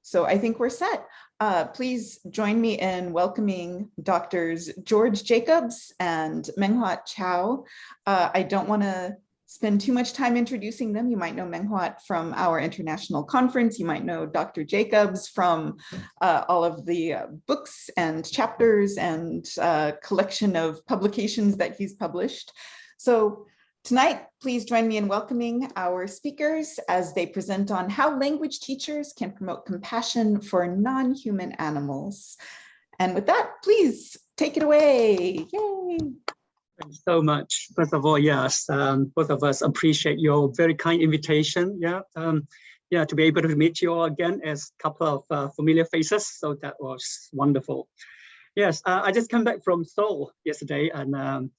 So I think we're set. Please join me in welcoming Doctors George Jacobs and Meng Chau. I don't want to spend too much time introducing them. You might know Meng from our international conference. You might know Dr. Jacobs from all of the books and chapters and collection of publications that he's published. So tonight, please join me in welcoming our speakers as they present on how language teachers can promote compassion for non-human animals. And with that, please take it away. Yay. Thanks so much. First of all, yes, both of us appreciate your very kind invitation. To be able to meet you all again as a couple of familiar faces. So that was wonderful. Yes, I just came back from Seoul yesterday, and I'm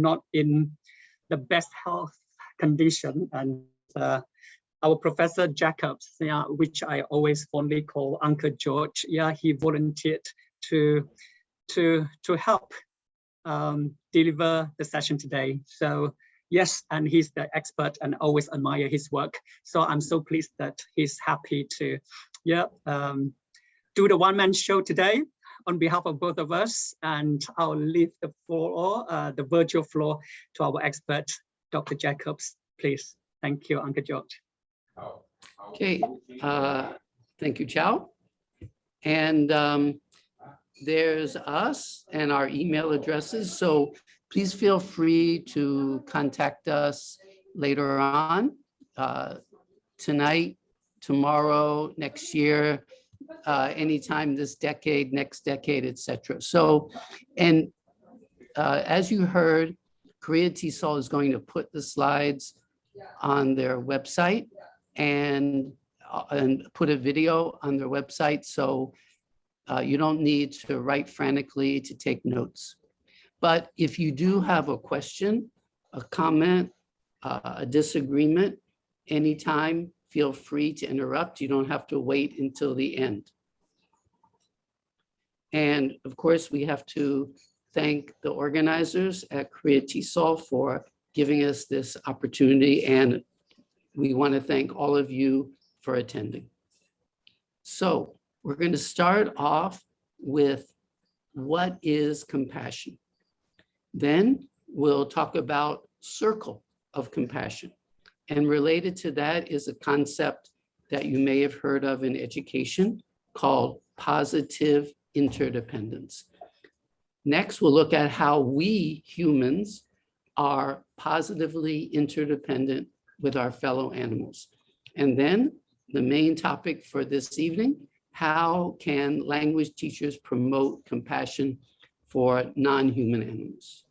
not in the best health condition, and our Professor Jacobs, which I always fondly call Uncle George, he volunteered to help deliver the session today. So yes, and he's the expert and always admire his work. So I'm so pleased that he's happy to do the one-man show today on behalf of both of us. And I'll leave the floor, the virtual floor, to our expert, Dr. Jacobs, please. Thank you, Uncle George. Okay, thank you, Chau. And there's us and our email addresses. So please feel free to contact us later on, tonight, tomorrow, next year, anytime this decade, next decade, etc. So, and as you heard, KOTESOL is going to put the slides on their website and put a video on their website. So you don't need to write frantically to take notes. But if you do have a question, a comment, a disagreement, anytime, feel free to interrupt. You don't have to wait until the end. And of course, we have to thank the organizers at KOTESOL for giving us this opportunity. And we want to thank all of you for attending. So we're going to start off with what is compassion. Then we'll talk about circle of compassion. And related to that is a concept that you may have heard of in education called positive interdependence. Next, we'll look at how we humans are positively interdependent with our fellow animals. And then the main topic for this evening, how can language teachers promote compassion for non-human animals?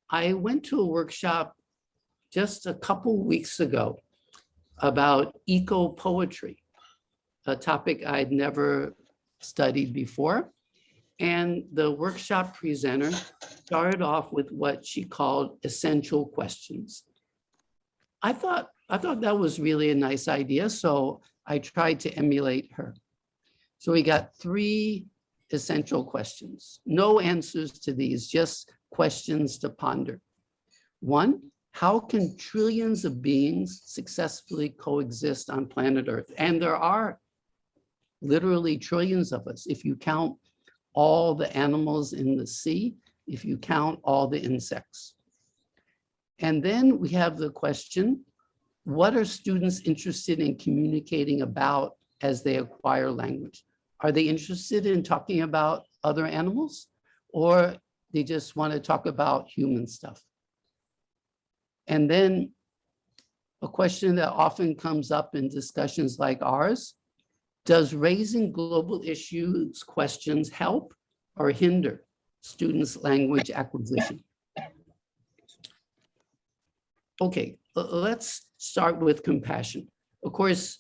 I went to a workshop just a couple weeks ago about eco-poetry, a topic I'd never studied before. And the workshop presenter started off with what she called essential questions. I thought that was really a nice idea, so I tried to emulate her. So we got 3 essential questions. No answers to these, just questions to ponder. 1, how can trillions of beings successfully coexist on planet Earth? And there are literally trillions of us, if you count all the animals in the sea, if you count all the insects. And then we have the question, what are students interested in communicating about as they acquire language? Are they interested in talking about other animals, or they just want to talk about human stuff? And then a question that often comes up in discussions like ours, does raising global issues questions help or hinder students' language acquisition? Okay, let's start with compassion. Of course,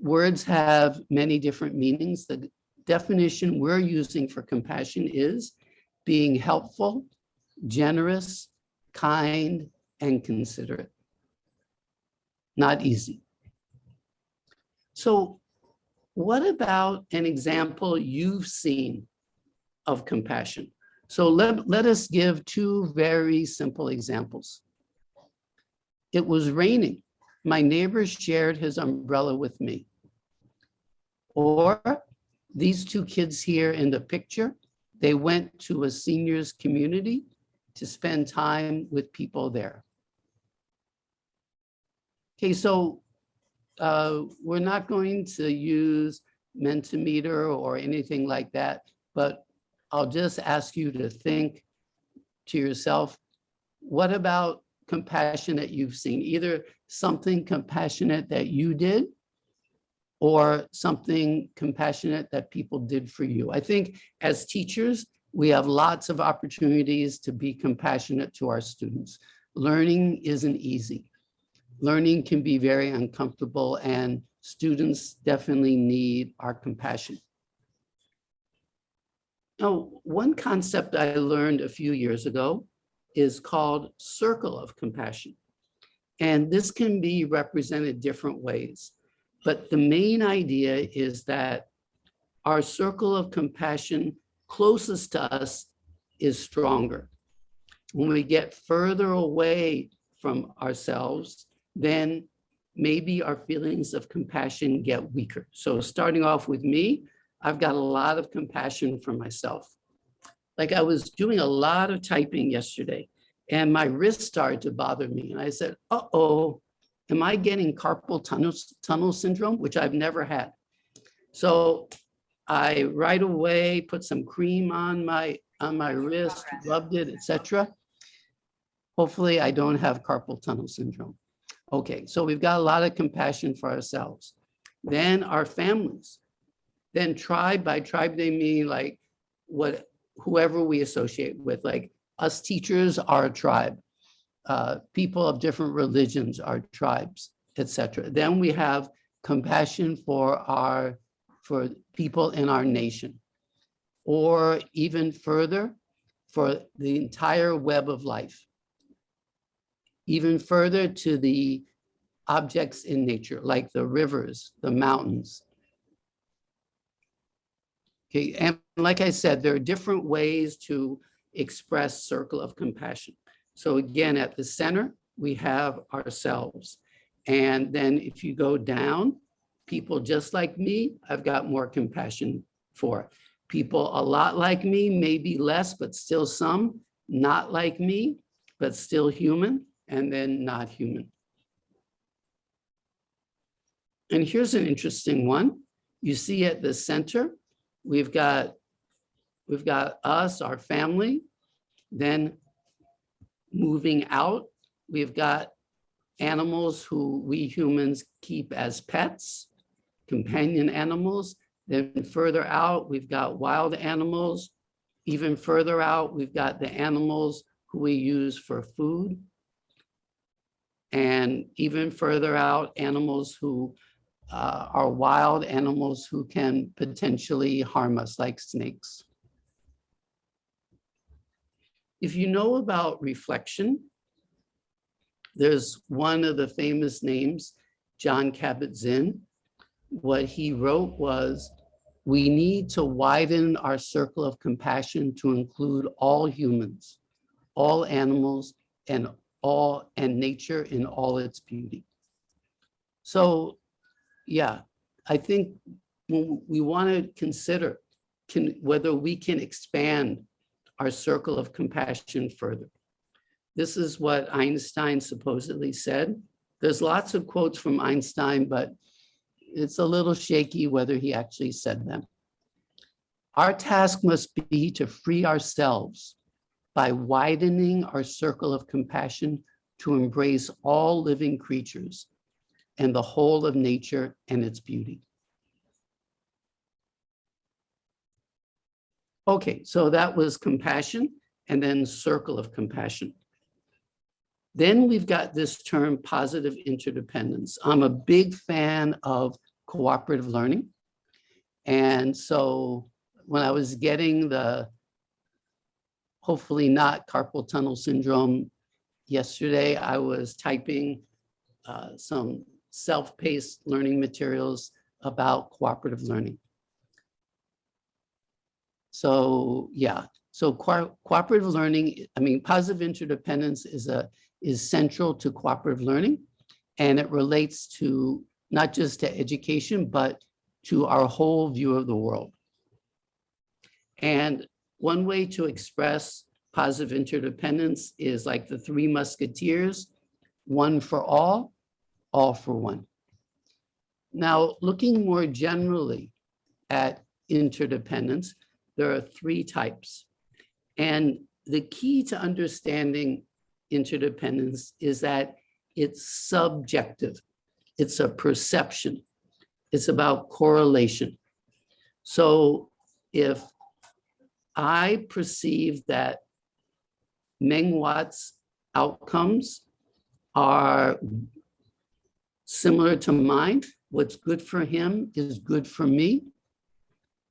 words have many different meanings. The definition we're using for compassion is being helpful, generous, kind, and considerate. Not easy. So what about an example you've seen of compassion? So let us give 2 very simple examples. It was raining. My neighbor shared his umbrella with me. Or these two kids here in the picture, they went to a seniors community to spend time with people there. Okay, so we're not going to use Mentimeter or anything like that, but I'll just ask you to think to yourself, what about compassion that you've seen? Either something compassionate that you did or something compassionate that people did for you. I think as teachers, we have lots of opportunities to be compassionate to our students. Learning isn't easy. Learning can be very uncomfortable, and students definitely need our compassion. Now, one concept I learned a few years ago is called circle of compassion. And this can be represented different ways. But the main idea is that our circle of compassion closest to us is stronger. When we get further away from ourselves, then maybe our feelings of compassion get weaker. So starting off with me, I've got a lot of compassion for myself. Like I was doing a lot of typing yesterday and my wrist started to bother me. And I said, uh-oh, am I getting carpal tunnel syndrome, which I've never had? So I right away put some cream on my wrist, rubbed it, etc. Hopefully I don't have carpal tunnel syndrome. Okay, so we've got a lot of compassion for ourselves. Then our families. Then tribe, by tribe they mean like whoever we associate with, like us teachers are a tribe. People of different religions are tribes, etc. Then we have compassion for people in our nation, or even further, for the entire web of life, even further to the objects in nature, like the rivers, the mountains. Okay, and like I said, there are different ways to express circle of compassion. So again, at the center, we have ourselves. And then if you go down, people just like me, I've got more compassion for. People a lot like me, maybe less, but still some, not like me, but still human, and then not human. And here's an interesting one. You see at the center, we've got us, our family. Then moving out, we've got animals who we humans keep as pets, companion animals. Then further out, we've got wild animals. Even further out, we've got the animals who we use for food. And even further out, animals who are wild animals who can potentially harm us, like snakes. If you know about reflection, there's one of the famous names, John Kabat-Zinn. What he wrote was, we need to widen our circle of compassion to include all humans, all animals, and nature in all its beauty. So yeah, I think we want to consider whether we can expand our circle of compassion further. This is what Einstein supposedly said. There's lots of quotes from Einstein, but it's a little shaky whether he actually said them. Our task must be to free ourselves by widening our circle of compassion to embrace all living creatures and the whole of nature and its beauty. Okay, so that was compassion and then circle of compassion. Then we've got this term positive interdependence. I'm a big fan of cooperative learning. And so when I was getting the hopefully not carpal tunnel syndrome yesterday, I was typing some self-paced learning materials about cooperative learning. So yeah, so cooperative learning, I mean, positive interdependence is is central to cooperative learning, and it relates to not just to education, but to our whole view of the world. And one way to express positive interdependence is like the Three Musketeers: one for all for one. Now, looking more generally at interdependence, there are three types. And the key to understanding interdependence is that it's subjective. It's a perception. It's about correlation. So if I perceive that Meng Huat's outcomes are similar to mine, what's good for him is good for me,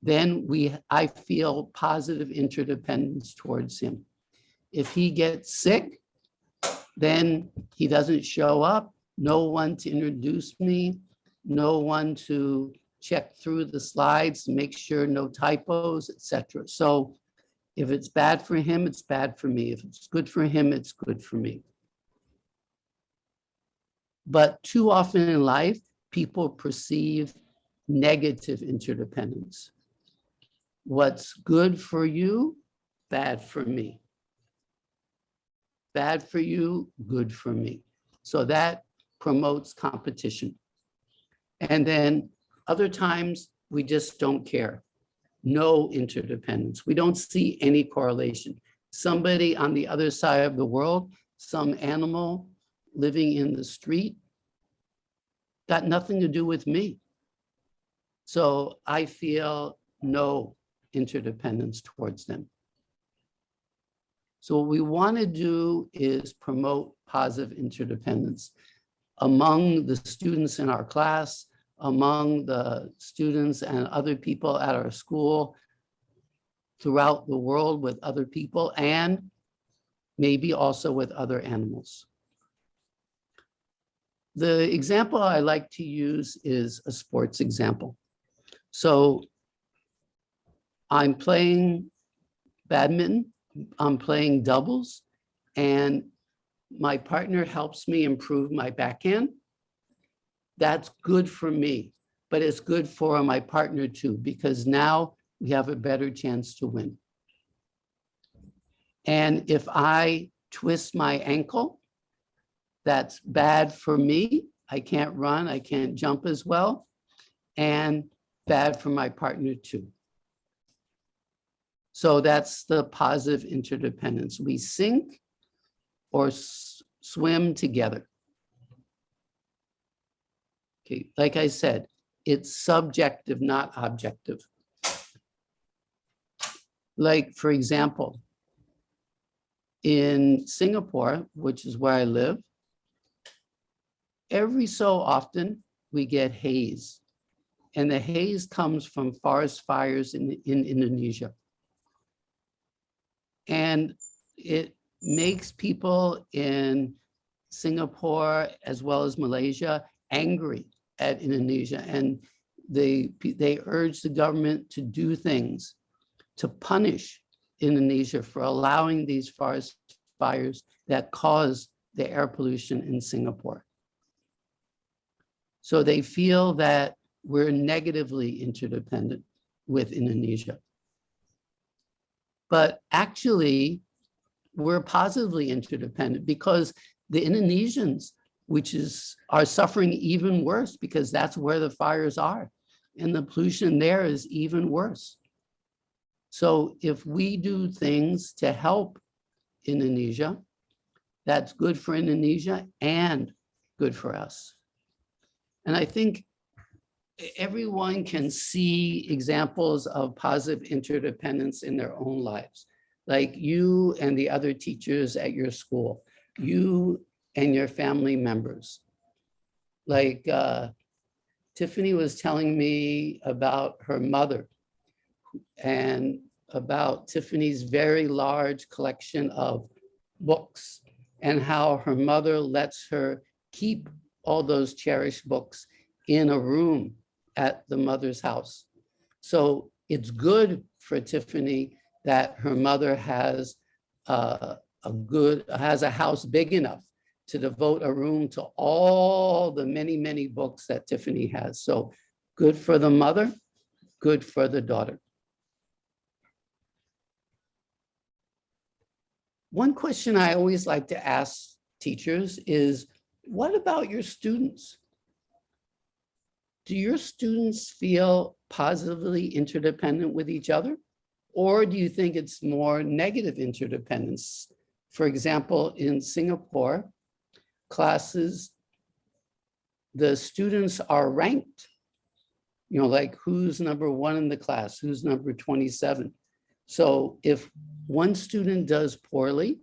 then I feel positive interdependence towards him. If he gets sick, then he doesn't show up, no one to introduce me, no one to check through the slides, make sure no typos, etc. So if it's bad for him, it's bad for me. If it's good for him, it's good for me. But too often in life, people perceive negative interdependence. What's good for you, bad for me. Bad for you, good for me. So that promotes competition. And then other times we just don't care. No interdependence. We don't see any correlation. Somebody on the other side of the world, some animal living in the street, got nothing to do with me. So I feel no interdependence towards them. So what we want to do is promote positive interdependence among the students in our class, among the students and other people at our school, throughout the world with other people, and maybe also with other animals. The example I like to use is a sports example. So I'm playing badminton, I'm playing doubles, and my partner helps me improve my backhand. That's good for me, but it's good for my partner too, because now we have a better chance to win. And if I twist my ankle, that's bad for me. I can't run, I can't jump as well, and bad for my partner too. So that's the positive interdependence. We sink or swim together. Okay, like I said, it's subjective, not objective. Like, for example, in Singapore, which is where I live, every so often we get haze. And the haze comes from forest fires in Indonesia. And it makes people in Singapore as well as Malaysia angry at Indonesia. And they urge the government to do things to punish Indonesia for allowing these forest fires that cause the air pollution in Singapore. So they feel that we're negatively interdependent with Indonesia. But actually, we're positively interdependent because the Indonesians, are suffering even worse because that's where the fires are. And the pollution there is even worse. So if we do things to help Indonesia, that's good for Indonesia and good for us. And I think everyone can see examples of positive interdependence in their own lives, like you and the other teachers at your school, you and your family members. Like Tiffany was telling me about her mother and about Tiffany's very large collection of books and how her mother lets her keep all those cherished books in a room at the mother's house. So it's good for Tiffany that her mother has a house big enough to devote a room to all the many, many books that Tiffany has. So good for the mother, good for the daughter. One question I always like to ask teachers is, what about your students? Do your students feel positively interdependent with each other? Or do you think it's more negative interdependence? For example, in Singapore, classes, the students are ranked, like who's number 1 in the class, who's number 27. So if one student does poorly,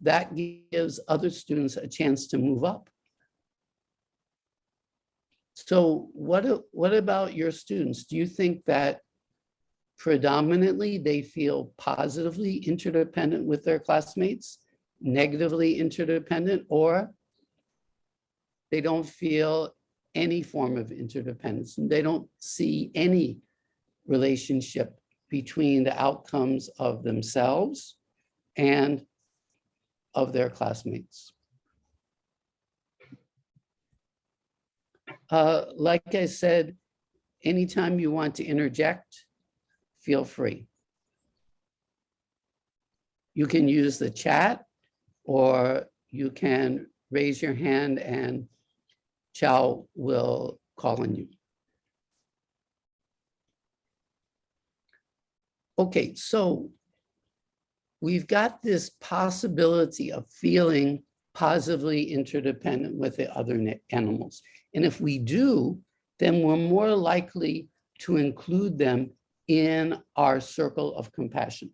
that gives other students a chance to move up. So what about your students? Do you think that predominantly they feel positively interdependent with their classmates, negatively interdependent, or they don't feel any form of interdependence and they don't see any relationship between the outcomes of themselves and of their classmates? Like I said, anytime you want to interject, feel free. You can use the chat, or you can raise your hand and Chau will call on you. Okay, so we've got this possibility of feeling positively interdependent with the other animals. And if we do, then we're more likely to include them in our circle of compassion.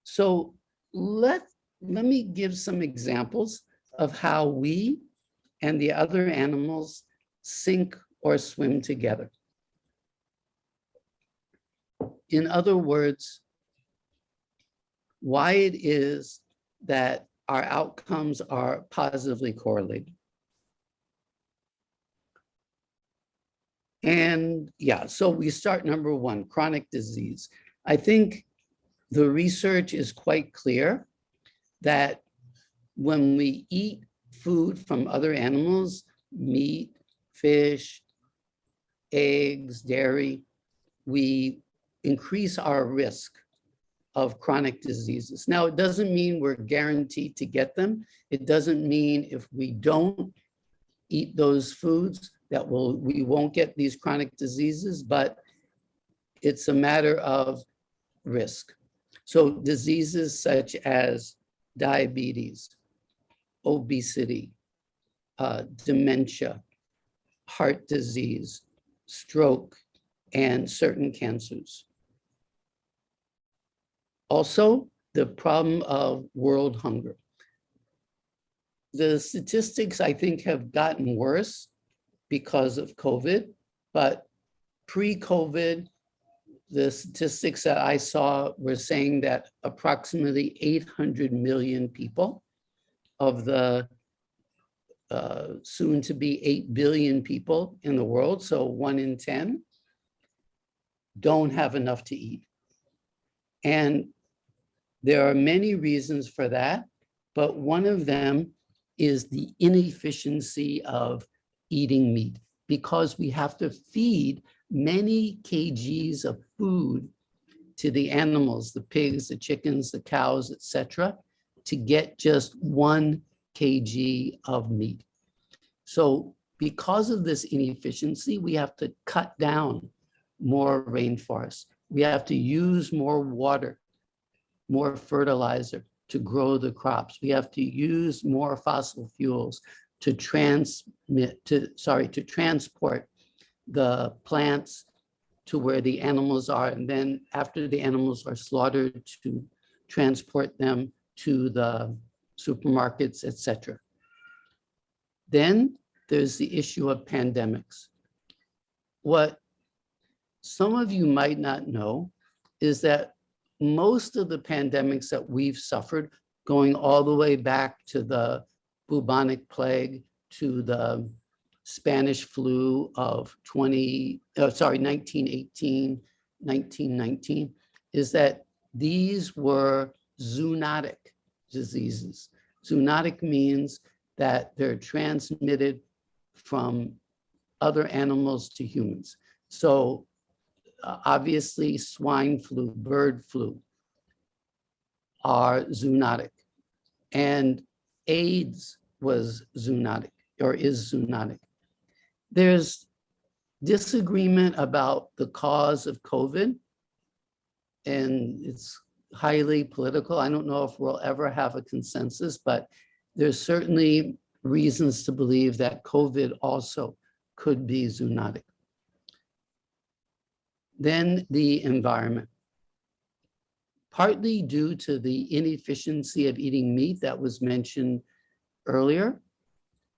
So let me give some examples of how we and the other animals sink or swim together. In other words, why it is that our outcomes are positively correlated. And yeah, so we start number 1, chronic disease. I think the research is quite clear that when we eat food from other animals, meat, fish, eggs, dairy, we increase our risk of chronic diseases. Now, it doesn't mean we're guaranteed to get them. It doesn't mean if we don't eat those foods that we won't get these chronic diseases, but it's a matter of risk. So diseases such as diabetes, obesity, dementia, heart disease, stroke, and certain cancers. Also, the problem of world hunger. The statistics, I think, have gotten worse because of COVID, but pre-COVID, the statistics that I saw were saying that approximately 800 million people of the soon to be 8 billion people in the world, so 1 in 10, don't have enough to eat. And there are many reasons for that, but one of them is the inefficiency of eating meat, because we have to feed many kgs of food to the animals, the pigs, the chickens, the cows, etc., to get just 1 kg of meat. So because of this inefficiency, we have to cut down more rainforests. We have to use more water, more fertilizer to grow the crops. We have to use more fossil fuels to transport the plants to where the animals are, and then after the animals are slaughtered, to transport them to the supermarkets, etc. Then there's the issue of pandemics. What some of you might not know is that most of the pandemics that we've suffered, going all the way back to the bubonic plague, to the Spanish flu of 1918, 1919, is that these were zoonotic diseases. Zoonotic means that they're transmitted from other animals to humans. So obviously swine flu, bird flu are zoonotic, and AIDS was zoonotic or is zoonotic. There's disagreement about the cause of COVID, and it's highly political. I don't know if we'll ever have a consensus, but there's certainly reasons to believe that COVID also could be zoonotic. Then the environment. Partly due to the inefficiency of eating meat that was mentioned earlier,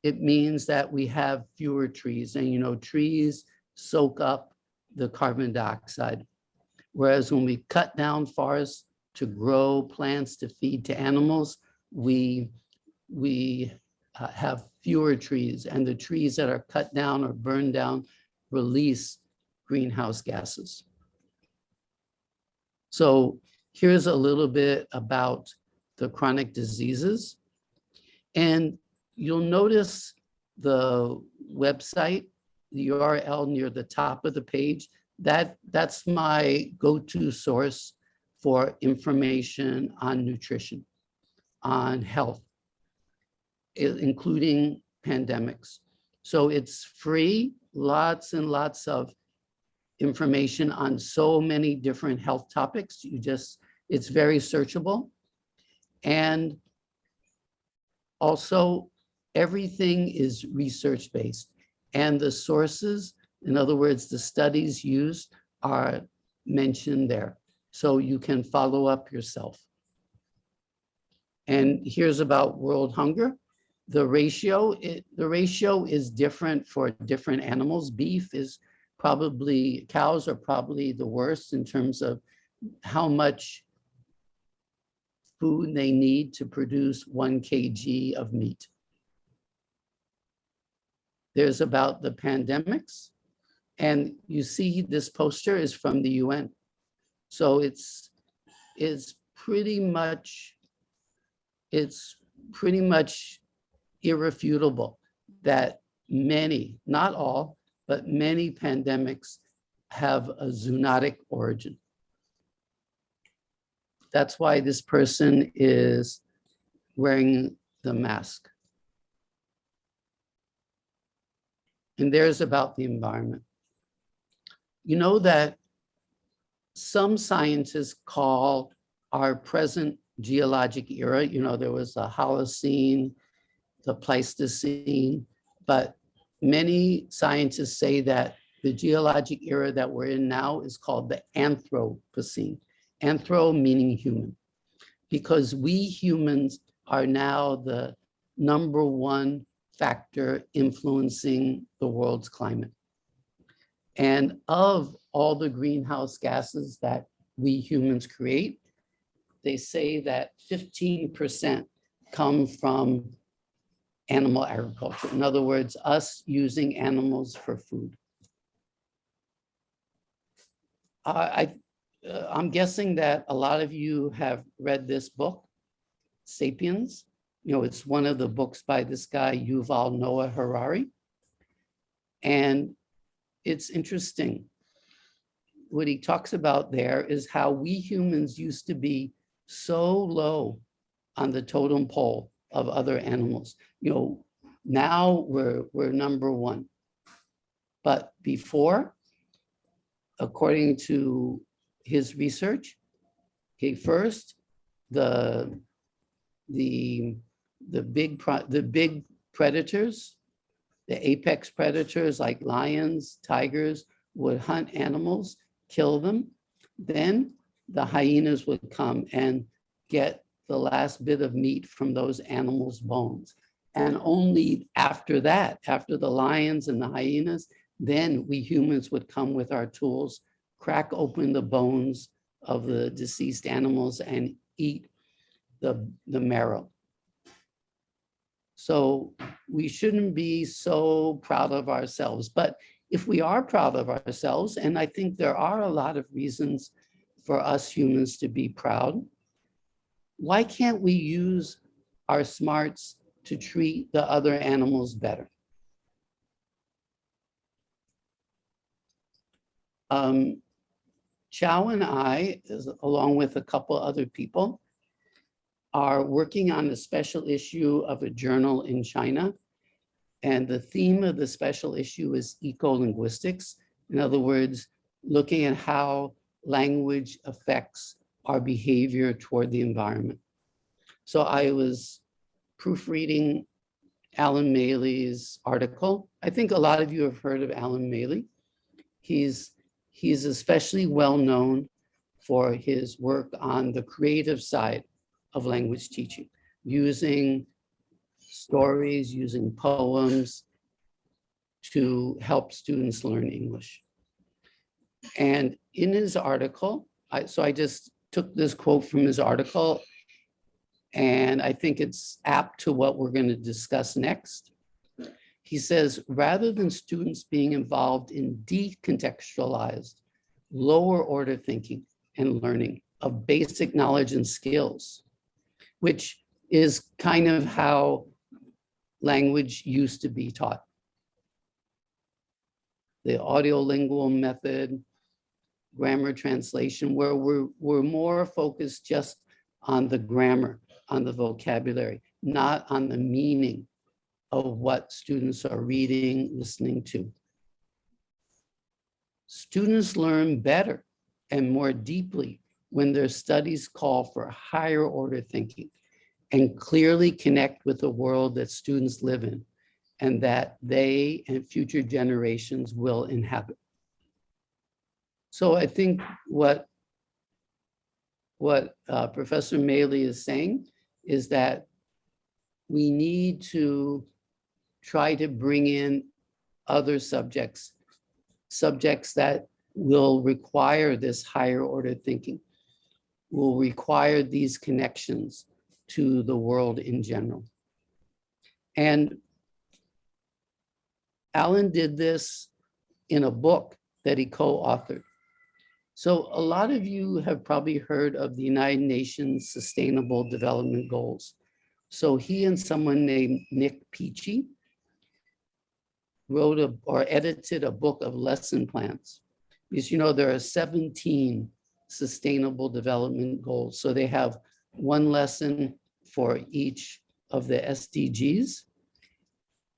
it means that we have fewer trees. And you know, trees soak up the carbon dioxide. Whereas when we cut down forests to grow plants to feed to animals, we have fewer trees, and the trees that are cut down or burned down release greenhouse gases. So here's a little bit about the chronic diseases. And you'll notice the website, the URL near the top of the page. That's my go-to source for information on nutrition, on health, including pandemics. So it's free, lots and lots of information on so many different health topics. It's very searchable. And also everything is research-based, and the sources, in other words, the studies used, are mentioned there. So you can follow up yourself. And here's about world hunger. The ratio is different for different animals. Beef is probably, cows are probably the worst in terms of how much food they need to produce 1 kg of meat. There's about the pandemics. And you see this poster is from the UN. So it's pretty much irrefutable that many, not all, but many pandemics have a zoonotic origin. That's why this person is wearing the mask. And there's about the environment. You know that some scientists call our present geologic era, you know, there was the Holocene, the Pleistocene, but many scientists say that the geologic era that we're in now is called the Anthropocene. Anthro meaning human, because we humans are now the #1 factor influencing the world's climate. And of all the greenhouse gases that we humans create, they say that 15% come from animal agriculture. In other words, us using animals for food. I'm guessing that a lot of you have read this book, Sapiens. You know, it's one of the books by this guy, Yuval Noah Harari. And it's interesting. What he talks about there is how we humans used to be so low on the totem pole of other animals. You know, now we're #1. But before, according to his research, okay, first, the big predators, the apex predators like lions, tigers, would hunt animals, kill them. Then the hyenas would come and get the last bit of meat from those animals' bones. And only after that, after the lions and the hyenas, then we humans would come with our tools, crack open the bones of the deceased animals and eat the marrow. So we shouldn't be so proud of ourselves. But if we are proud of ourselves, and I think there are a lot of reasons for us humans to be proud, why can't we use our smarts to treat the other animals better. Chau and I, along with a couple other people, are working on a special issue of a journal in China. And the theme of the special issue is eco-linguistics. In other words, looking at how language affects our behavior toward the environment. So I was proofreading Alan Maley's article. I think a lot of you have heard of Alan Maley. He's especially well known for his work on the creative side of language teaching, using stories, using poems to help students learn English. And in his article, I just took this quote from his article, and I think it's apt to what we're going to discuss next. He says, rather than students being involved in decontextualized, lower order thinking and learning of basic knowledge and skills, which is kind of how language used to be taught. The audiolingual method, grammar translation, where we're more focused just on the grammar, on the vocabulary, not on the meaning of what students are reading, listening to. Students learn better and more deeply when their studies call for higher order thinking and clearly connect with the world that students live in and that they and future generations will inhabit. So I think what Professor Maley is saying is that we need to try to bring in other subjects that will require this higher order thinking, will require these connections to the world in general. And Alan did this in a book that he co-authored. So a lot of you have probably heard of the United Nations Sustainable Development Goals. So he and someone named Nick Peachy wrote or edited a book of lesson plans. Because there are 17 sustainable development goals. So they have one lesson for each of the SDGs.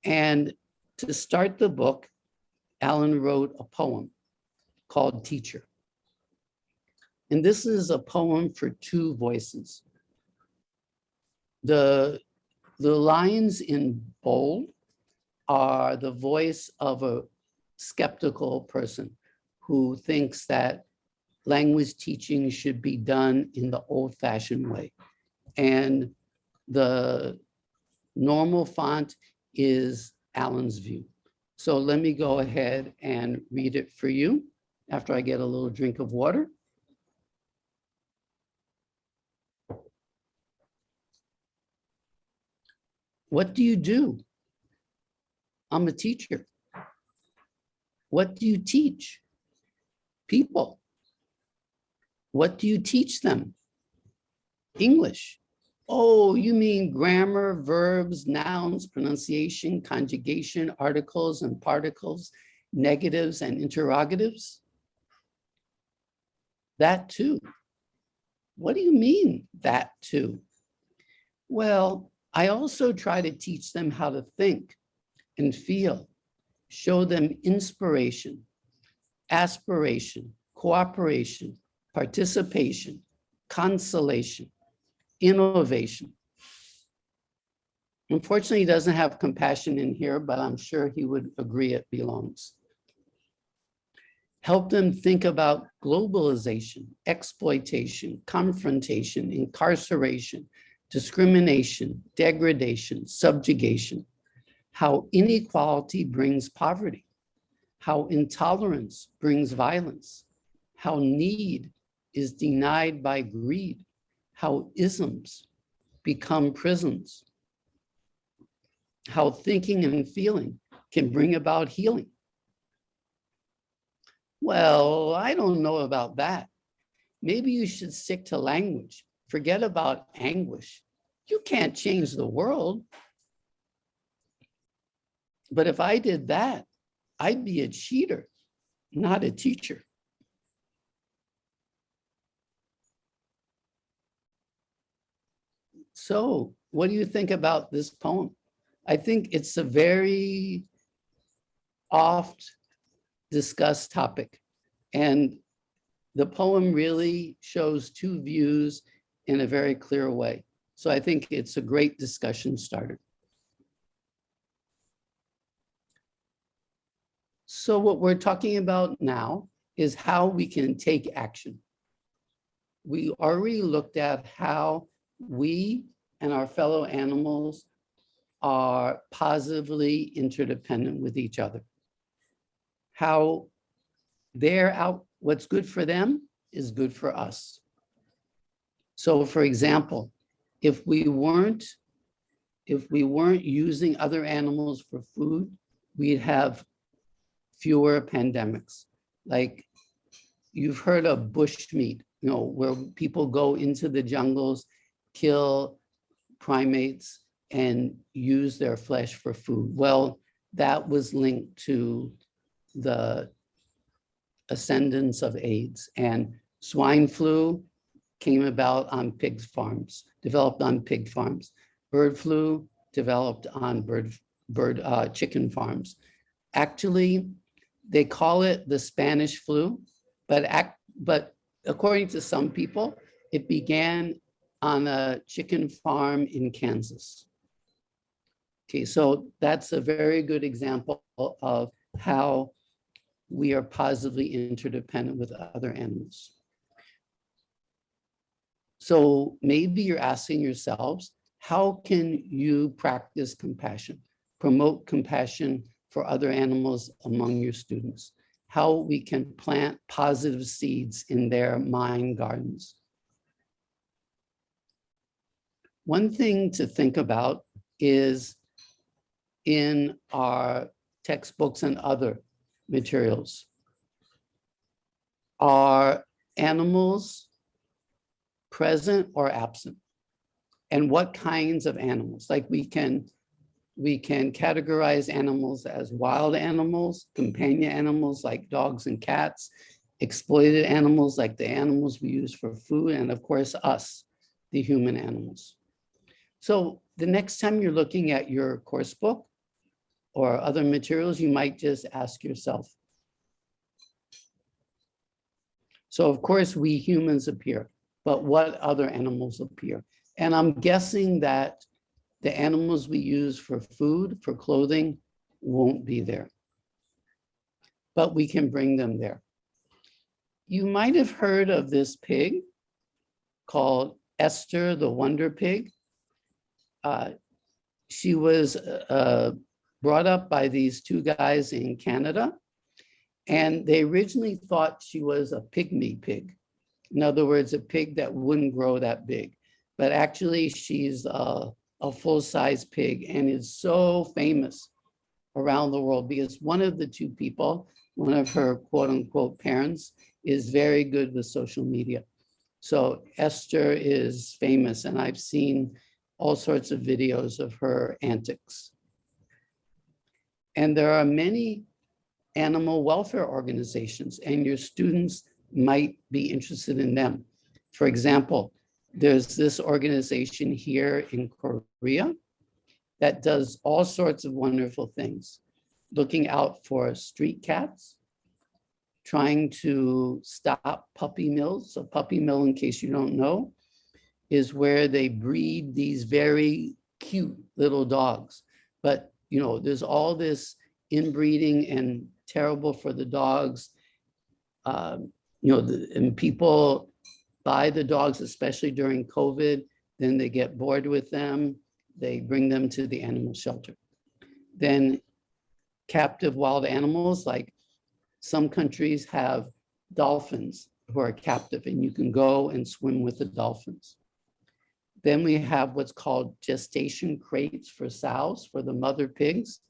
And to start the book, Alan wrote a poem called Teacher. And this is a poem for two voices. The lines in bold are the voice of a skeptical person who thinks that language teaching should be done in the old-fashioned way. And the normal font is Alan's view. So let me go ahead and read it for you after I get a little drink of water. What do you do? I'm a teacher. What do you teach? People. What do you teach them? English. Oh, you mean grammar, verbs, nouns, pronunciation, conjugation, articles and particles, negatives and interrogatives? That too. What do you mean, that too? Well, I also try to teach them how to think and feel, show them inspiration, aspiration, cooperation, participation, consolation, innovation. Unfortunately, he doesn't have compassion in here, but I'm sure he would agree it belongs. Help them think about globalization, exploitation, confrontation, incarceration, discrimination, degradation, subjugation, how inequality brings poverty, how intolerance brings violence, how need is denied by greed, how isms become prisons, how thinking and feeling can bring about healing. Well, I don't know about that. Maybe you should stick to language. Forget about anguish. You can't change the world. But if I did that, I'd be a cheater, not a teacher. So what do you think about this poem? I think it's a very oft discussed topic. And the poem really shows two views in a very clear way. So I think it's a great discussion starter. So what we're talking about now is how we can take action. We already looked at how we and our fellow animals are positively interdependent with each other. How they're out, what's good for them is good for us. So for example, if we weren't using other animals for food, we'd have fewer pandemics. Like you've heard of bushmeat, where people go into the jungles, kill primates and use their flesh for food. Well, that was linked to the ascendance of AIDS, and swine flu came about on pig farms, developed on pig farms. Bird flu developed on chicken farms. Actually, they call it the Spanish flu, but according to some people, it began on a chicken farm in Kansas. Okay, so that's a very good example of how we are positively interdependent with other animals. So maybe you're asking yourselves, how can you practice compassion, promote compassion for other animals among your students? How we can plant positive seeds in their mind gardens. One thing to think about is in our textbooks and other materials, are animals present or absent? And what kinds of animals? Like we can categorize animals as wild animals, companion animals like dogs and cats, exploited animals like the animals we use for food, and of course us, the human animals. So the next time you're looking at your course book or other materials, you might just ask yourself. So of course we humans appear, but what other animals appear? And I'm guessing that the animals we use for food, for clothing, won't be there. But we can bring them there. You might have heard of this pig called Esther the Wonder Pig. She was brought up by these two guys in Canada, and they originally thought she was a pygmy pig. In other words, a pig that wouldn't grow that big. But actually, she's a full-size pig and is so famous around the world because one of the two people, one of her quote-unquote parents, is very good with social media. So Esther is famous, and I've seen all sorts of videos of her antics. And there are many animal welfare organizations, and your students might be interested in them. For example, there's this organization here in Korea that does all sorts of wonderful things, looking out for street cats, trying to stop puppy mills. So puppy mill, in case you don't know, is where they breed these very cute little dogs. But there's all this inbreeding and terrible for the dogs. And people buy the dogs, especially during COVID, then they get bored with them. They bring them to the animal shelter. Then captive wild animals, like some countries have dolphins who are captive, and you can go and swim with the dolphins. Then we have what's called gestation crates for sows, for the mother pigs,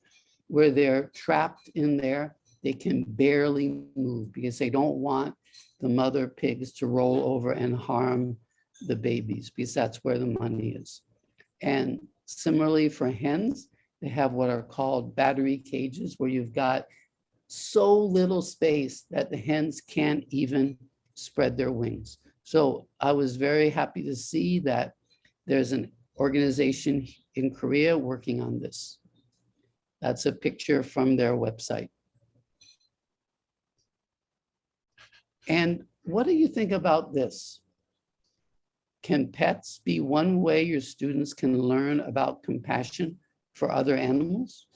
where they're trapped in there. They can barely move because they don't want the mother pigs to roll over and harm the babies, because that's where the money is. And similarly for hens, they have what are called battery cages, where you've got so little space that the hens can't even spread their wings. So I was very happy to see that there's an organization in Korea working on this. That's a picture from their website. And what do you think about this? Can pets be one way your students can learn about compassion for other animals?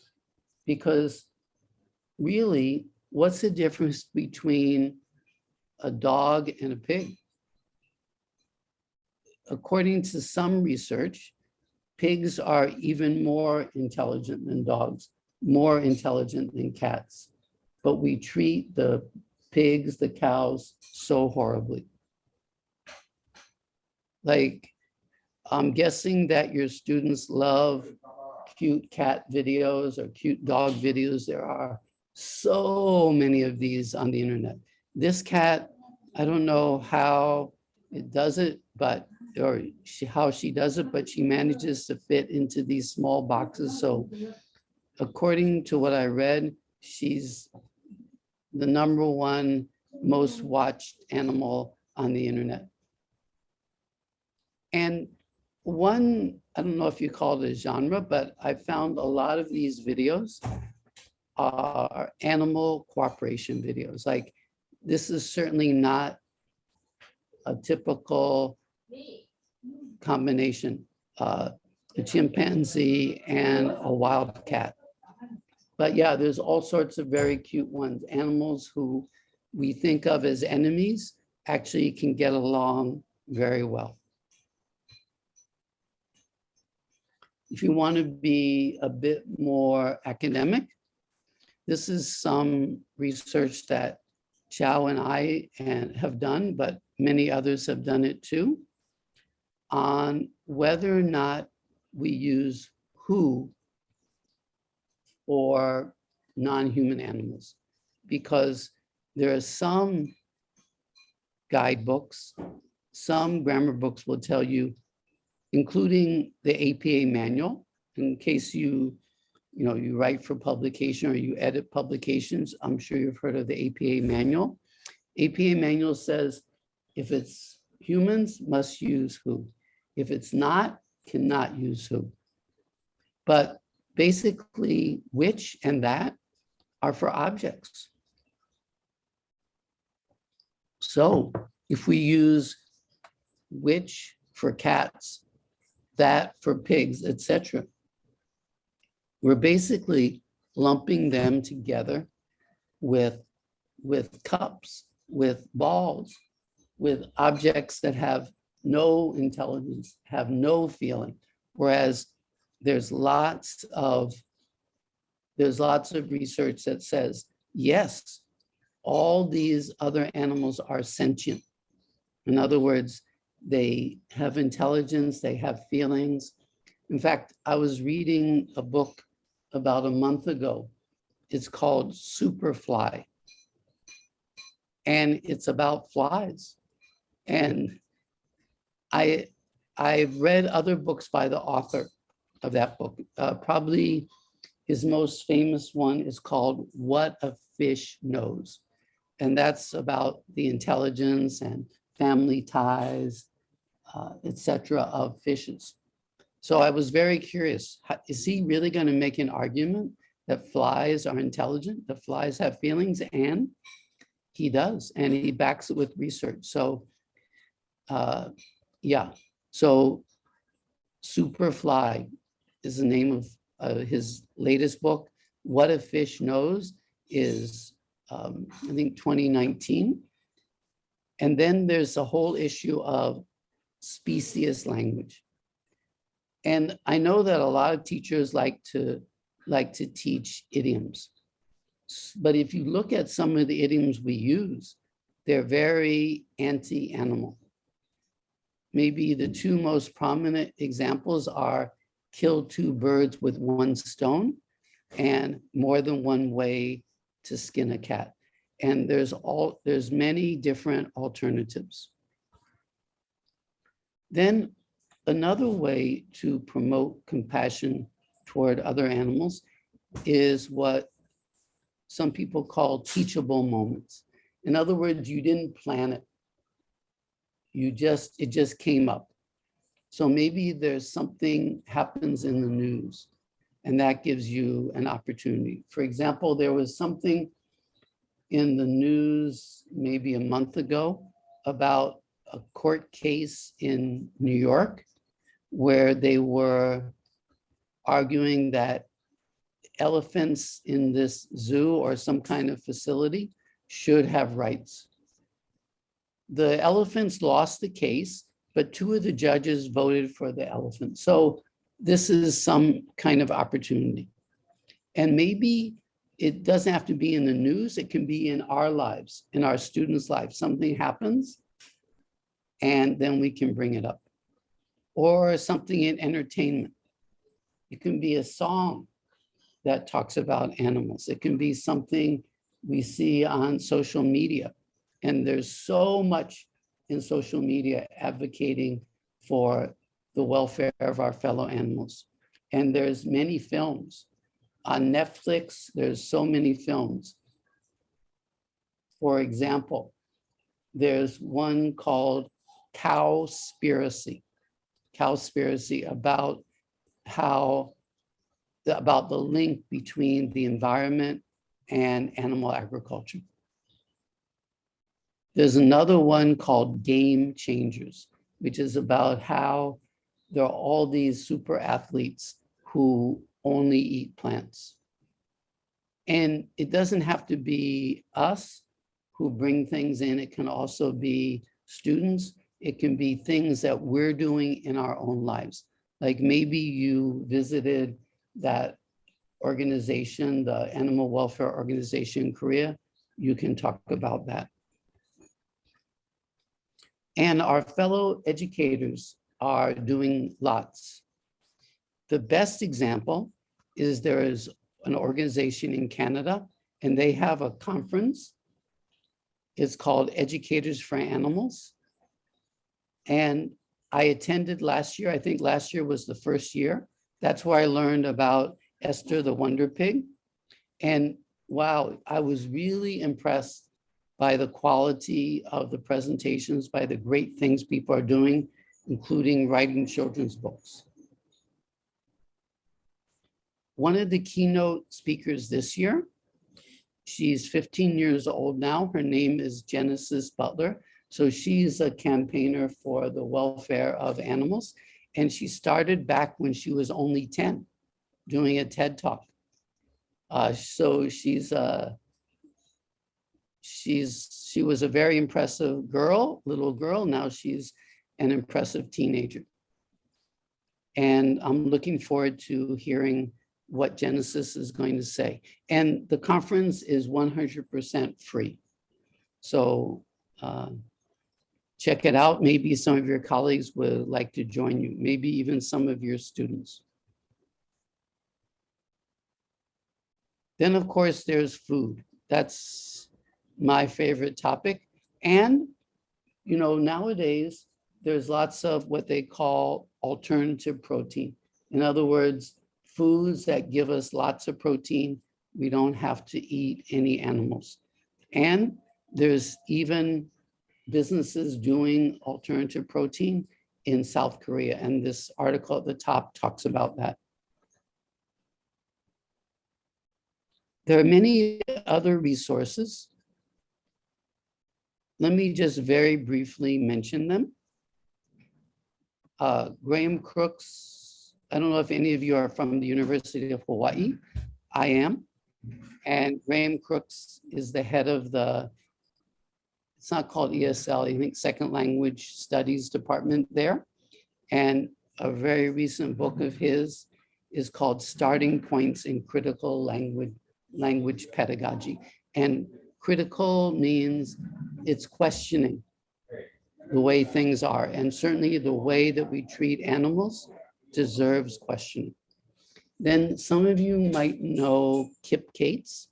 Because really, what's the difference between a dog and a pig? According to some research, pigs are even more intelligent than dogs, more intelligent than cats. But we treat the pigs, the cows, so horribly. Like, I'm guessing that your students love cute cat videos or cute dog videos. There are so many of these on the internet. This cat, I don't know how it does it, but how she does it, but she manages to fit into these small boxes. So according to what I read, she's the #1 most watched animal on the internet. And one, I don't know if you call it a genre, but I found a lot of these videos are animal cooperation videos. Like, this is certainly not a typical combination, a chimpanzee and a wild cat. But yeah, there's all sorts of very cute ones. Animals who we think of as enemies actually can get along very well. If you want to be a bit more academic, this is some research that Chau and I have done, but many others have done it too, on whether or not we use who for non-human animals. Because there are some guidebooks, some grammar books will tell you, including the APA manual, in case you write for publication or you edit publications. I'm sure you've heard of the APA manual. APA manual says, if it's humans, must use who. If it's not, cannot use who. But basically, which and that are for objects. So if we use which for cats, that for pigs, etc., we're basically lumping them together with cups, with balls, with objects that have no intelligence, have no feeling. Whereas there's lots of research that says, yes, all these other animals are sentient. In other words, they have intelligence, they have feelings. In fact, I was reading a book about a month ago. It's called Superfly. And it's about flies. And I've read other books by the author of that book. Probably his most famous one is called What a Fish Knows. And that's about the intelligence and family ties, etc., of fishes. So I was very curious, is he really going to make an argument that flies are intelligent, that flies have feelings? And he does, and he backs it with research. So yeah, so Superfly is the name of his latest book. What a Fish Knows is, I think, 2019. And then there's the whole issue of specious language. And I know that a lot of teachers like to teach idioms. But if you look at some of the idioms we use, they're very anti-animal. Maybe the two most prominent examples are kill two birds with one stone and more than one way to skin a cat. And there's many different alternatives. Then Another way to promote compassion toward other animals is what some people call teachable moments. In other words, you didn't plan it. It just came up. So maybe there's something happens in the news and that gives you an opportunity. For example, there was something in the news maybe a month ago about a court case in New York where they were arguing that elephants in this zoo or some kind of facility should have rights. The elephants lost the case, but two of the judges voted for the elephant. So this is some kind of opportunity. And maybe it doesn't have to be in the news, it can be in our lives, in our students' lives. Something happens and then we can bring it up. Or something in entertainment. It can be a song that talks about animals. It can be something we see on social media. And there's so much in social media advocating for the welfare of our fellow animals. And there's many films. On Netflix, there's so many films. For example, there's one called Cowspiracy about about the link between the environment and animal agriculture. There's another one called Game Changers, which is about how there are all these super athletes who only eat plants. And it doesn't have to be us who bring things in. It can also be students. It can be things that we're doing in our own lives. Like maybe you visited that organization, the animal welfare organization in Korea. You can talk about that. And our fellow educators are doing lots. The best example is there is an organization in Canada and they have a conference. It's called Educators for Animals. And I attended last year. I think last year was the first year. That's where I learned about Esther the Wonder Pig. And wow, I was really impressed by the quality of the presentations, by the great things people are doing, including writing children's books. One of the keynote speakers this year, she's 15 years old now. Her name is Genesis Butler. So she's a campaigner for the welfare of animals. And she started back when she was only 10, doing a TED Talk. So she was a very impressive little girl. Now she's an impressive teenager. And I'm looking forward to hearing what Genesis is going to say. And the conference is 100% free. So check it out. Maybe some of your colleagues would like to join you, maybe even some of your students. Then, of course, there's food. That's my favorite topic. And, you know, nowadays, there's lots of what they call alternative protein. In other words, foods that give us lots of protein. We don't have to eat any animals. And there's even businesses doing alternative protein in South Korea. And this article at the top talks about that. There are many other resources. Let me just very briefly mention them. Graham Crooks, I don't know if any of you are from the University of Hawaii. I am. And Graham Crooks is the head of it's not called ESL, I think Second Language Studies Department there. And a very recent book of his is called Starting Points in Critical Language Pedagogy. And critical means it's questioning the way things are. And certainly the way that we treat animals deserves questioning. Then some of you might know Kip Cates,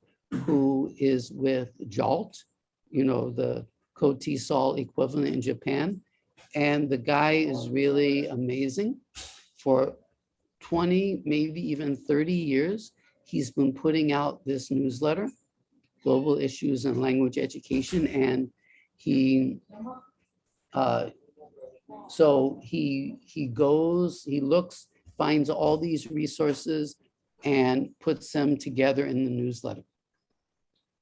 who is with JALT, you know, the KOTESOL equivalent in Japan. And the guy is really amazing. For 20, maybe even 30 years, he's been putting out this newsletter, Global Issues in Language Education. And he goes, he looks, finds all these resources and puts them together in the newsletter.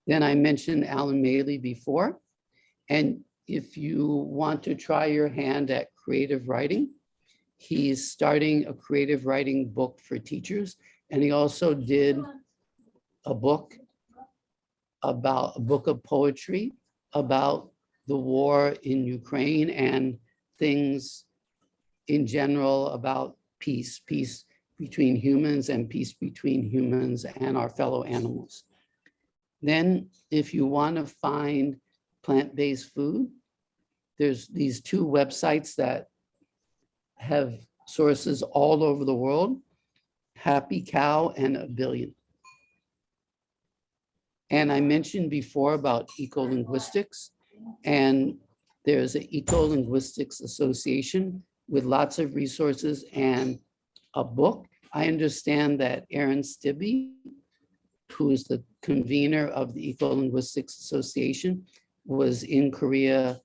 Then I mentioned Alan Maley before. And if you want to try your hand at creative writing, he's starting a creative writing book for teachers. And he also did a book of poetry about the war in Ukraine and things in general about peace between humans and peace between humans and our fellow animals. Then if you want to find plant-based food, there's these two websites that have sources all over the world, Happy Cow and A Billion. And I mentioned before about eco-linguistics, and there's an eco-linguistics association with lots of resources and a book. I understand that Aaron Stibbe, who is the convener of the Eco-Linguistics Association, was in Korea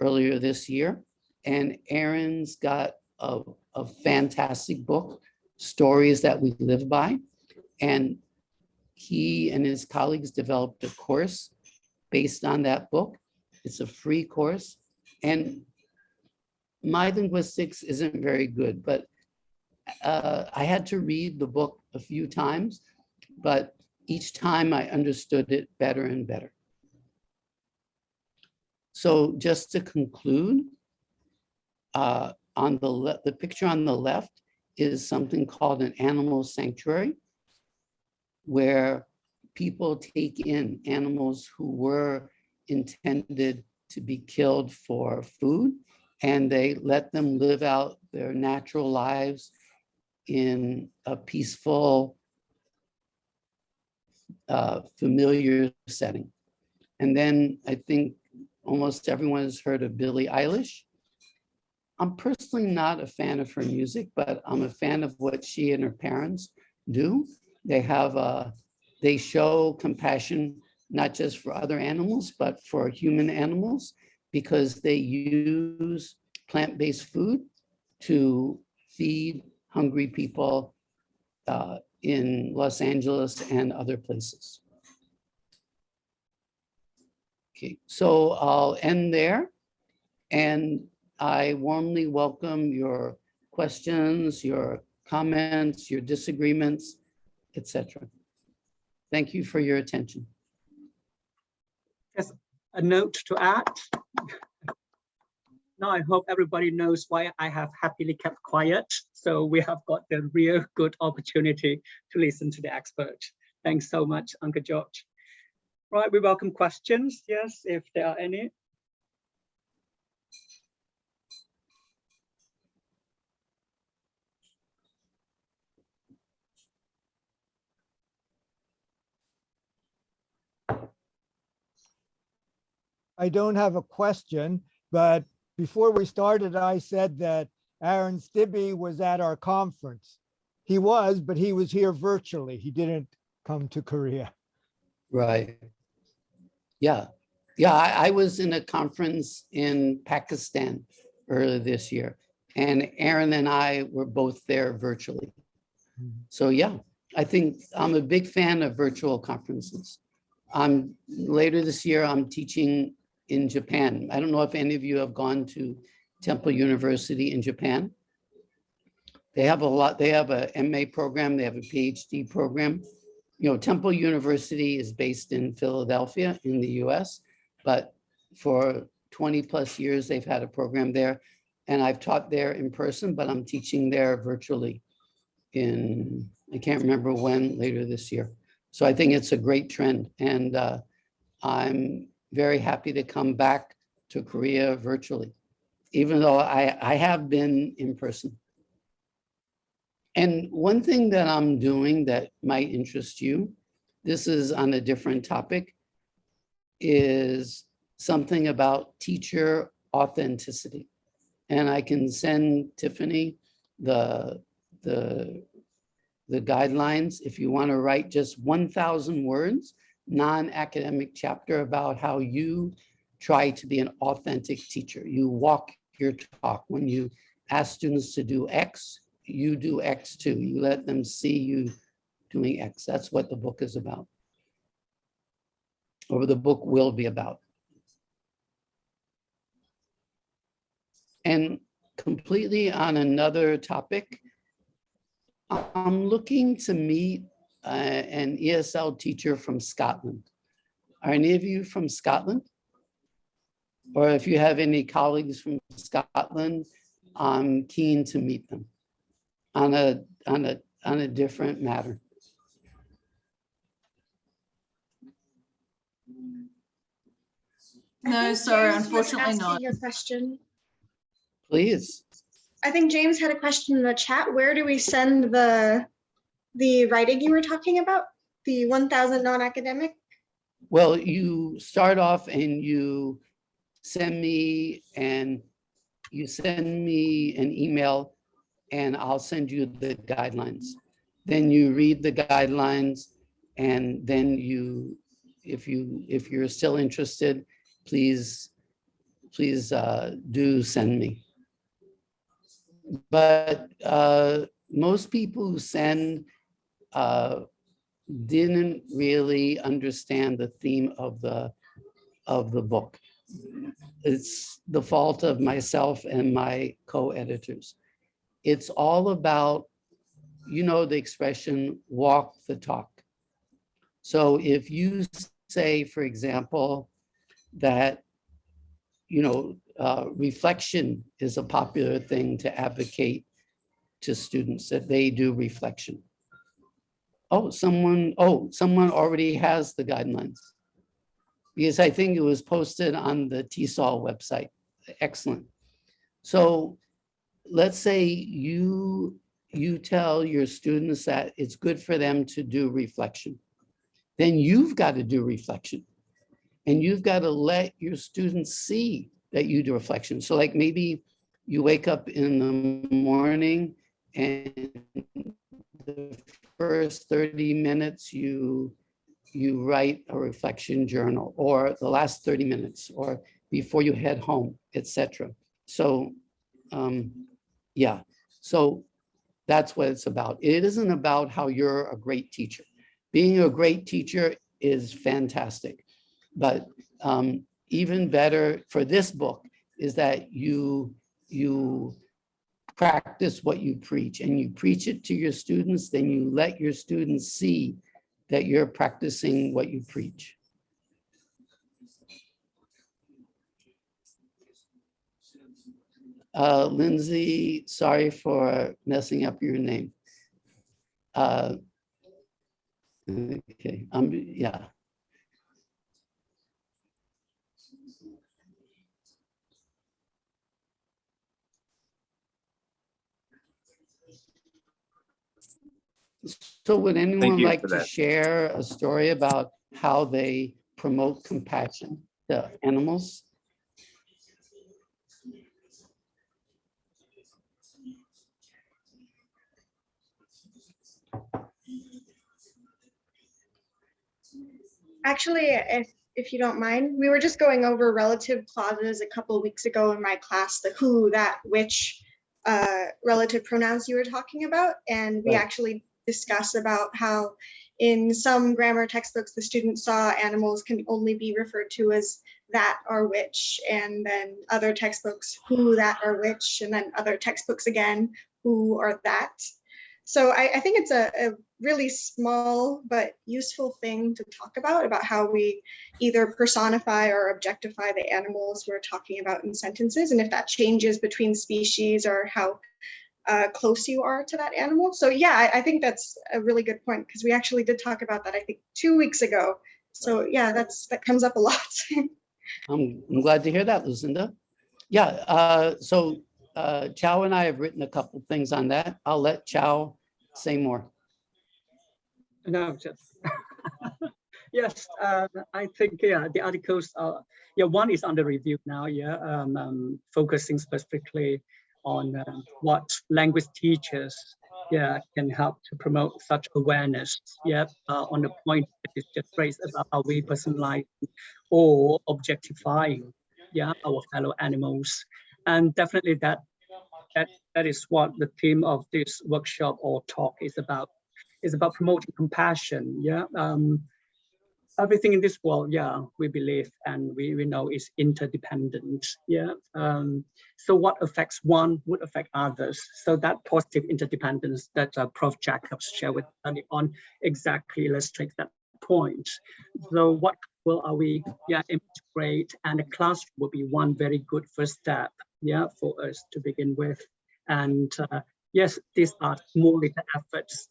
earlier this year. And Aaron's got a fantastic book, Stories That We Live By. And he and his colleagues developed a course based on that book. It's a free course. And my linguistics isn't very good, but I had to read the book a few times, but each time I understood it better and better. So just to conclude, on the picture on the left is something called an animal sanctuary, where people take in animals who were intended to be killed for food, and they let them live out their natural lives in a peaceful, familiar setting. And then I think almost everyone has heard of Billie Eilish. I'm personally not a fan of her music, but I'm a fan of what she and her parents do. They show compassion, not just for other animals, but for human animals, because they use plant-based food to feed hungry people in Los Angeles and other places. Okay, so I'll end there, and I warmly welcome your questions, your comments, your disagreements, etc. Thank you for your attention. Yes, a note to add. Now I hope everybody knows why I have happily kept quiet. So we have got the real good opportunity to listen to the expert. Thanks so much, Uncle George. Right, we welcome questions. Yes, if there are any. I don't have a question, but before we started, I said that Aaron Stibbe was at our conference. He was, but he was here virtually. He didn't come to Korea. Right. Yeah. Yeah, I was in a conference in Pakistan earlier this year, and Aaron and I were both there virtually. So yeah, I think I'm a big fan of virtual conferences. Later this year, I'm teaching in Japan. I don't know if any of you have gone to Temple University in Japan. They have a MA program, they have a PhD program. You know, Temple University is based in Philadelphia in the US, but for 20 plus years, they've had a program there. And I've taught there in person, but I'm teaching there virtually in, I can't remember when, later this year. So I think it's a great trend. And I'm very happy to come back to Korea virtually, even though I have been in person. And one thing that I'm doing that might interest you, this is on a different topic, is something about teacher authenticity. and I can send Tiffany the guidelines if you want to write just 1,000 words, non-academic chapter about how you try to be an authentic teacher. You walk your talk. When you ask students to do X, you do X too. You let them see you doing X. That's what the book is about, or the book will be about. And completely on another topic, I'm looking to meet an ESL teacher from Scotland. Are any of you from Scotland? Or if you have any colleagues from Scotland, I'm keen to meet them on a different matter. No, sorry, James was unfortunately not. asking a question. Please. I think James had a question in the chat. Where do we send the writing you were talking about? The 1,000 non-academic? Well, you start off and you send me an email and I'll send you the guidelines. Then you read the guidelines and then if you're still interested, please do send me. But most people who send didn't really understand the theme of the book. It's the fault of myself and my co-editors. It's all about, you know, the expression, walk the talk. So if you say, for example, that, you know, reflection is a popular thing to advocate to students, that they do reflection. Someone already has the guidelines, because I think it was posted on the TESOL website. Excellent. So let's say you tell your students that it's good for them to do reflection. Then you've got to do reflection. And you've got to let your students see that you do reflection. So like maybe you wake up in the morning and the first 30 minutes you write a reflection journal, or the last 30 minutes, or before you head home, etc. So yeah, so that's what it's about. It isn't about how you're a great teacher. Being a great teacher is fantastic, but even better for this book is that you practice what you preach, and you preach it to your students, then you let your students see that you're practicing what you preach. Lindsay, sorry for messing up your name. Okay, yeah. So would anyone like to share a story about how they promote compassion to animals? Actually, if you don't mind, we were just going over relative clauses a couple of weeks ago in my class, the who, that, which relative pronouns you were talking about. And we actually discussed about how in some grammar textbooks, the students saw animals can only be referred to as that or which, and then other textbooks, who, that, or which, and then other textbooks again, who or that. So I think it's a really small but useful thing to talk about how we either personify or objectify the animals we're talking about in sentences, and if that changes between species or how close you are to that animal. So yeah, I think that's a really good point, because we actually did talk about that, I think 2 weeks ago. So yeah, that comes up a lot. I'm glad to hear that, Lucinda. Yeah, so Chau and I have written a couple things on that. I'll let Chau say more. No, just Yes, I think the articles are one is under review now. Focusing specifically on what language teachers can help to promote such awareness. On the point that is just raised about how we personalize or objectifying our fellow animals, and definitely that is what the theme of this workshop or talk is about. Is about promoting compassion. Everything in this world, we believe and we know is interdependent. So what affects one would affect others. So that positive interdependence that Prof. Jacobs shared with early on exactly illustrates that point. So what will are we integrate, and the classroom will be one very good first step for us to begin with. And yes, these are small little efforts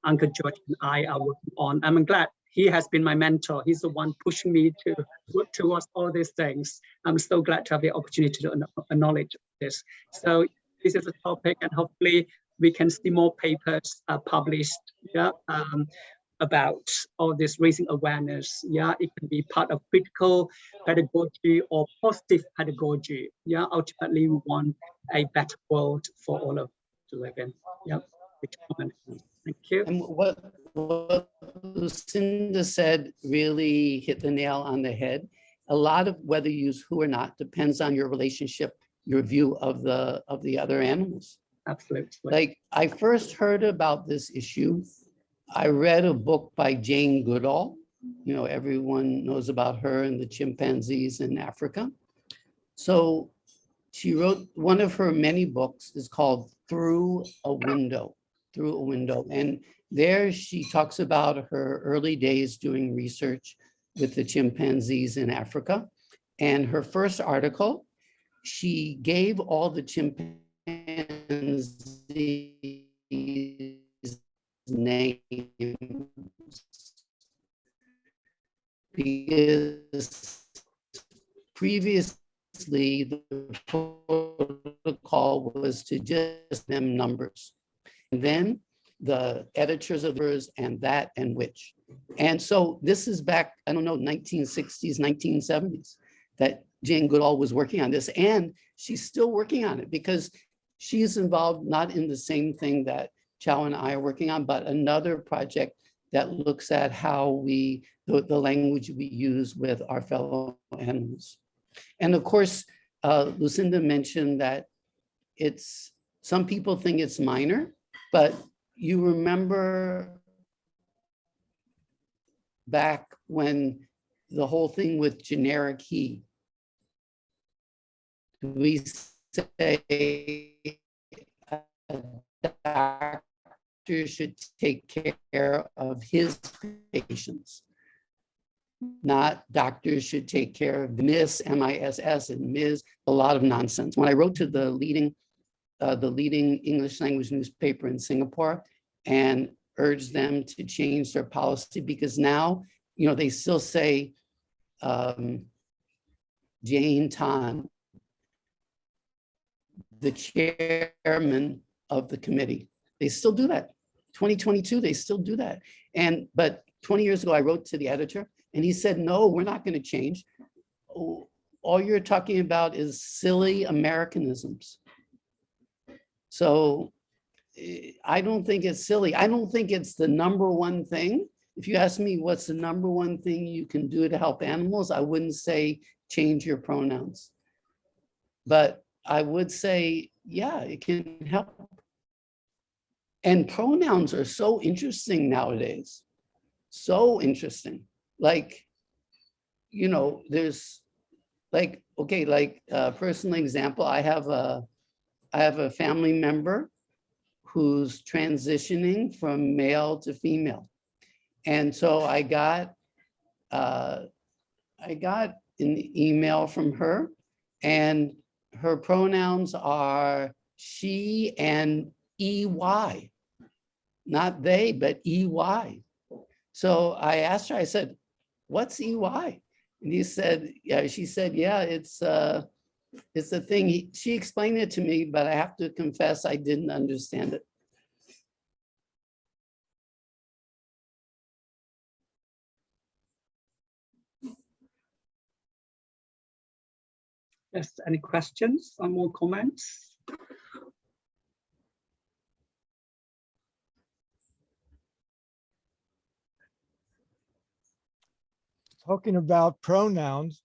Uncle George and I are working on. I'm glad he has been my mentor. He's the one pushing me to work towards all these things. I'm so glad to have the opportunity to acknowledge this. So this is a topic, and hopefully we can see more papers published about all this, raising awareness. It can be part of critical pedagogy or positive pedagogy. Ultimately we want a better world for all of us to live in. Thank you. And what Lucinda said really hit the nail on the head. A lot of whether you use who or not depends on your relationship, your view of the other animals. Absolutely. Like, I first heard about this issue. I read a book by Jane Goodall. You know, everyone knows about her and the chimpanzees in Africa. So she wrote, one of her many books is called Through a Window. And there she talks about her early days doing research with the chimpanzees in Africa. And her first article, she gave all the chimpanzees names because previously the protocol was to just them numbers. And then the editors of hers and that and which. And so this is back, I don't know, 1960s, 1970s, that Jane Goodall was working on this. And she's still working on it because she's involved not in the same thing that Chau and I are working on, but another project that looks at how the language we use with our fellow animals. And of course, Lucinda mentioned that some people think it's minor, but you remember back when the whole thing with generic he, we say a doctor should take care of his patients, not doctors should take care of Miss, M-I-S-S, and Ms., a lot of nonsense. When I wrote to the leading English language newspaper in Singapore and urged them to change their policy, because now, you know, they still say Jane Tan, the chairman of the committee. They still do that. 2022, they still do that. But 20 years ago, I wrote to the editor and he said, no, we're not going to change. All you're talking about is silly Americanisms. So I don't think it's silly. I don't think it's the number one thing. If you ask me what's the number one thing you can do to help animals, I wouldn't say change your pronouns. But I would say, yeah, it can help. And pronouns are so interesting nowadays. So interesting. Like, you know, there's like, okay, like a personal example, I have a family member who's transitioning from male to female. And so I got an email from her, and her pronouns are she and EY, not they, but EY. So I asked her, I said, what's EY? And she said, yeah, it's a thing. She explained it to me, but I have to confess I didn't understand it. Yes, any questions or more comments? Talking about pronouns,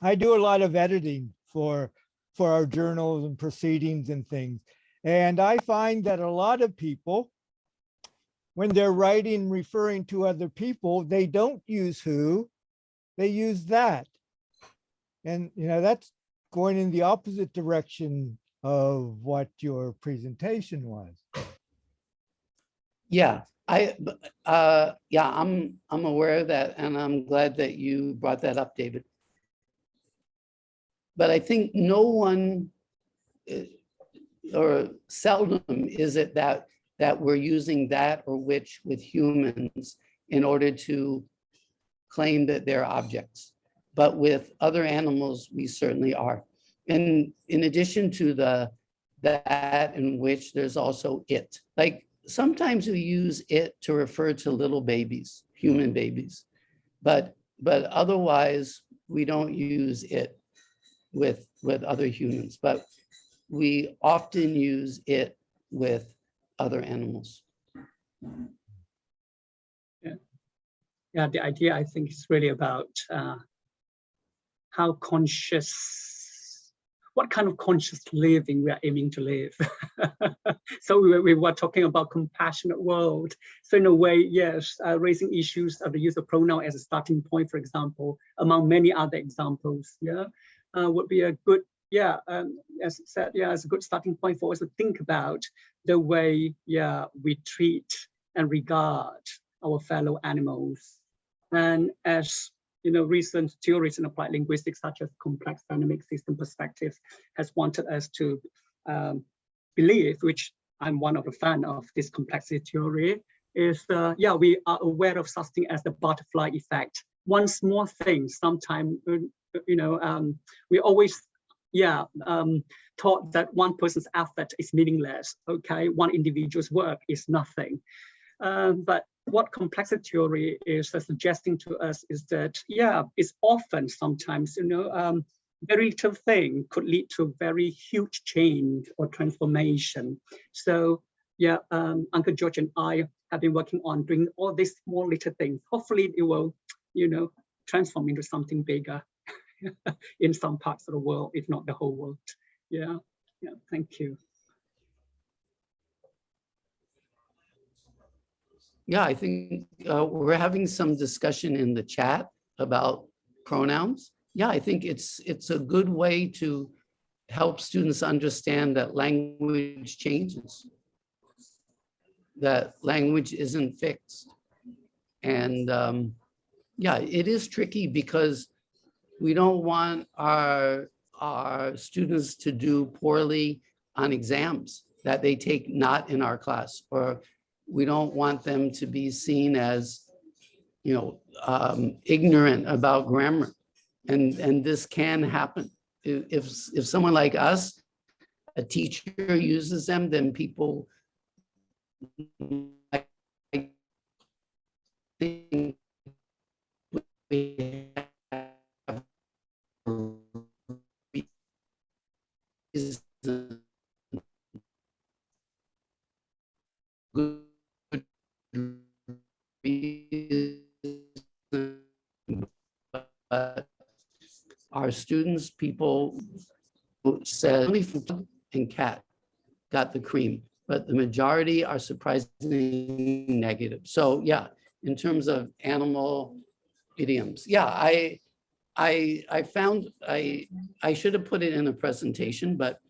I do a lot of editing for our journals and proceedings and things. And I find that a lot of people, when they're writing, referring to other people, they don't use who, they use that. And, that's going in the opposite direction of what your presentation was. Yeah, I'm aware of that, and I'm glad that you brought that up, David. But I think no one, or seldom is it that we're using that or which with humans in order to claim that they're objects. But with other animals, we certainly are. And in addition to that in which, there's also it. Like sometimes we use it to refer to little babies, human babies, but otherwise we don't use it with other humans, but we often use it with other animals. Yeah, the idea I think is really about how conscious, what kind of conscious living we are aiming to live. So we were talking about compassionate world. So in a way, yes, raising issues of the use of pronoun as a starting point, for example, among many other examples, would be a good, as I said, it's a good starting point for us to think about the way, we treat and regard our fellow animals. And as recent theories in applied linguistics, such as complex dynamic system perspectives, has wanted us to believe, which I'm one of the fan of this complexity theory, is we are aware of such thing as the butterfly effect. One small thing, sometimes, we always thought that one person's effort is meaningless. Okay, one individual's work is nothing. But what complexity theory is suggesting to us is that, it's often sometimes, very little thing could lead to very huge change or transformation. So, Uncle George and I have been working on doing all these small little things. Hopefully it will, transform into something bigger in some parts of the world, if not the whole world. Thank you. Yeah, I think we're having some discussion in the chat about pronouns. Yeah, I think it's a good way to help students understand that language changes, that language isn't fixed. And it is tricky because we don't want our students to do poorly on exams that they take not in our class, or we don't want them to be seen as, ignorant about grammar. And this can happen. If someone like us, a teacher uses them, then people think we have good but our students, people said only and cat got the cream, but the majority are surprisingly negative. So in terms of animal idioms, I found, I should have put it in a presentation, but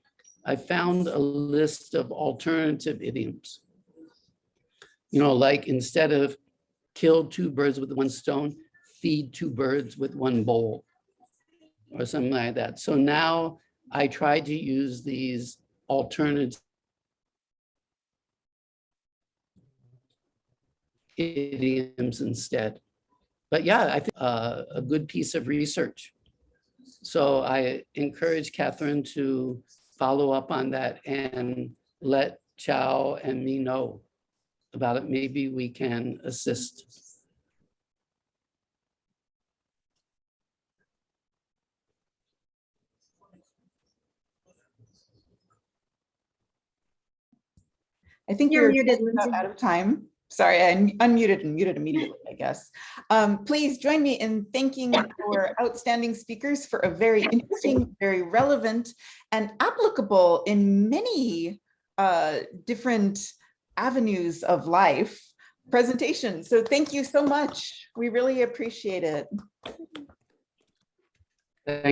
I found a list of alternative idioms. Like instead of kill two birds with one stone, feed two birds with one bowl, or something like that. So now I try to use these alternative idioms instead. But I think a good piece of research. So I encourage Catherine to follow up on that and let Chau and me know about it. Maybe we can assist. I think You're we're muted, just about Lindsay. out of time. Sorry, I unmuted and muted immediately, I guess. Please join me in thanking our outstanding speakers for a very interesting, very relevant, and applicable in many different avenues of life presentation. So thank you so much. We really appreciate it. Thank